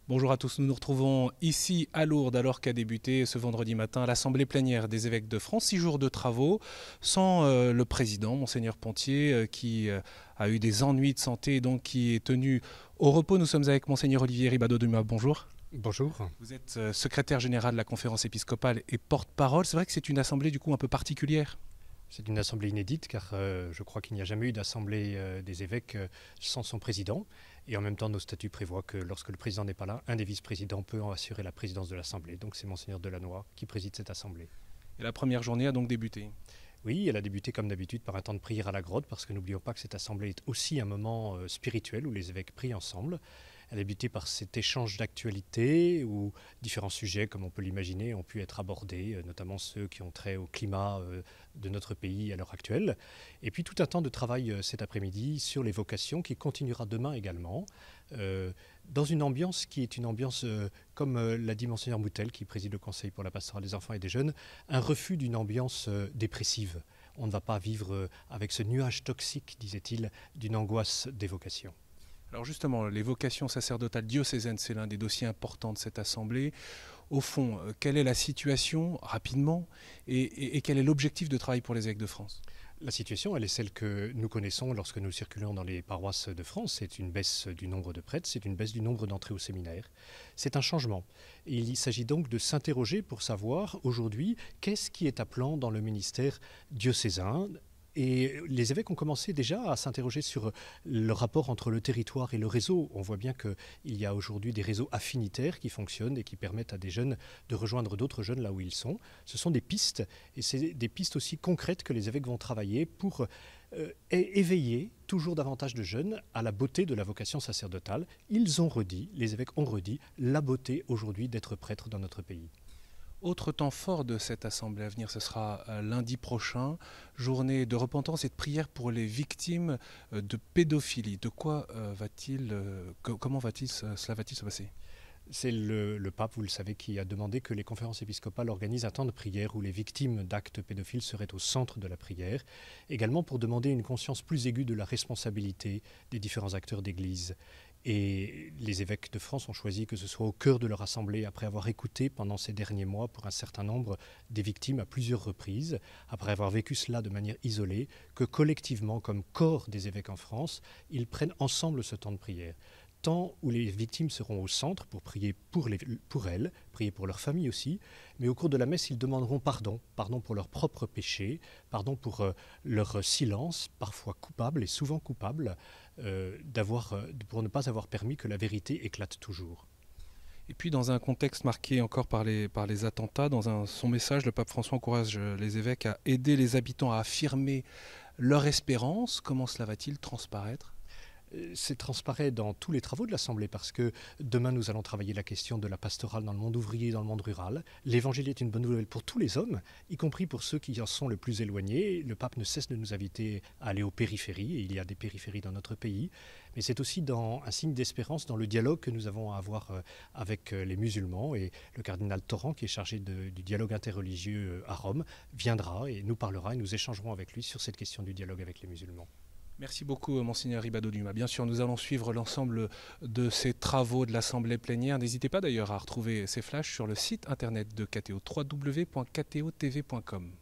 Bonjour à tous, nous nous retrouvons ici à Lourdes alors qu'a débuté ce vendredi matin l'Assemblée plénière des évêques de France. 6 jours de travaux sans le président, Monseigneur Pontier, qui a eu des ennuis de santé et donc qui est tenu au repos. Nous sommes avec Monseigneur Olivier Ribado-Dumas. Bonjour. Bonjour. Vous êtes secrétaire général de la conférence épiscopale et porte-parole. C'est vrai que c'est une assemblée du coup un peu particulière. C'est une assemblée inédite car je crois qu'il n'y a jamais eu d'assemblée des évêques sans son président. Et en même temps, nos statuts prévoient que lorsque le président n'est pas là, un des vice-présidents peut en assurer la présidence de l'assemblée. Donc c'est Monseigneur Delannoy qui préside cette assemblée. Et la première journée a donc débuté. Oui, elle a débuté comme d'habitude par un temps de prière à la grotte parce que n'oublions pas que cette assemblée est aussi un moment spirituel où les évêques prient ensemble. Elle a débuté par cet échange d'actualités où différents sujets, comme on peut l'imaginer, ont pu être abordés, notamment ceux qui ont trait au climat de notre pays à l'heure actuelle. Et puis tout un temps de travail cet après-midi sur les vocations qui continuera demain également, dans une ambiance qui est une ambiance, comme l'a dit Monseigneur Moutel, qui préside le Conseil pour la pastorale des enfants et des jeunes, un refus d'une ambiance dépressive. On ne va pas vivre avec ce nuage toxique, disait-il, d'une angoisse des vocations. Alors justement, les vocations sacerdotales diocésaines, c'est l'un des dossiers importants de cette assemblée. Au fond, quelle est la situation rapidement et quel est l'objectif de travail pour les évêques de France ? La situation, elle est celle que nous connaissons lorsque nous circulons dans les paroisses de France. C'est une baisse du nombre de prêtres, c'est une baisse du nombre d'entrées au séminaire. C'est un changement. Et il s'agit donc de s'interroger pour savoir aujourd'hui qu'est-ce qui est appelant dans le ministère diocésain. Et les évêques ont commencé déjà à s'interroger sur le rapport entre le territoire et le réseau. On voit bien qu'il y a aujourd'hui des réseaux affinitaires qui fonctionnent et qui permettent à des jeunes de rejoindre d'autres jeunes là où ils sont. Ce sont des pistes, et c'est des pistes aussi concrètes que les évêques vont travailler pour éveiller toujours davantage de jeunes à la beauté de la vocation sacerdotale. Ils ont redit, les évêques ont redit, la beauté aujourd'hui d'être prêtre dans notre pays. Autre temps fort de cette assemblée à venir, ce sera lundi prochain, journée de repentance et de prière pour les victimes de pédophilie. De quoi comment cela va-t-il se passer ? C'est le pape, vous le savez, qui a demandé que les conférences épiscopales organisent un temps de prière où les victimes d'actes pédophiles seraient au centre de la prière. Également pour demander une conscience plus aiguë de la responsabilité des différents acteurs d'Église. Et les évêques de France ont choisi que ce soit au cœur de leur assemblée, après avoir écouté pendant ces derniers mois pour un certain nombre des victimes à plusieurs reprises, après avoir vécu cela de manière isolée, que collectivement, comme corps des évêques en France, ils prennent ensemble ce temps de prière. Temps où les victimes seront au centre pour prier pour elles, prier pour leur famille aussi, mais au cours de la messe, ils demanderont pardon pour leurs propres péchés, pardon pour leur silence, parfois coupable et souvent coupable, pour ne pas avoir permis que la vérité éclate toujours. Et puis dans un contexte marqué encore par les attentats, son message, le pape François encourage les évêques à aider les habitants à affirmer leur espérance. Comment cela va-t-il transparaître ? C'est transparaît dans tous les travaux de l'Assemblée parce que demain nous allons travailler la question de la pastorale dans le monde ouvrier et dans le monde rural. L'évangile est une bonne nouvelle pour tous les hommes, y compris pour ceux qui en sont le plus éloignés. Le pape ne cesse de nous inviter à aller aux périphéries, et il y a des périphéries dans notre pays. Mais c'est aussi un signe d'espérance dans le dialogue que nous avons à avoir avec les musulmans. Et le cardinal Torrent, qui est chargé du dialogue interreligieux à Rome, viendra et nous parlera et nous échangerons avec lui sur cette question du dialogue avec les musulmans. Merci beaucoup, Monseigneur Ribado-Dumas. Bien sûr, nous allons suivre l'ensemble de ces travaux de l'Assemblée plénière. N'hésitez pas d'ailleurs à retrouver ces flashs sur le site internet de KTO, www.ktotv.com.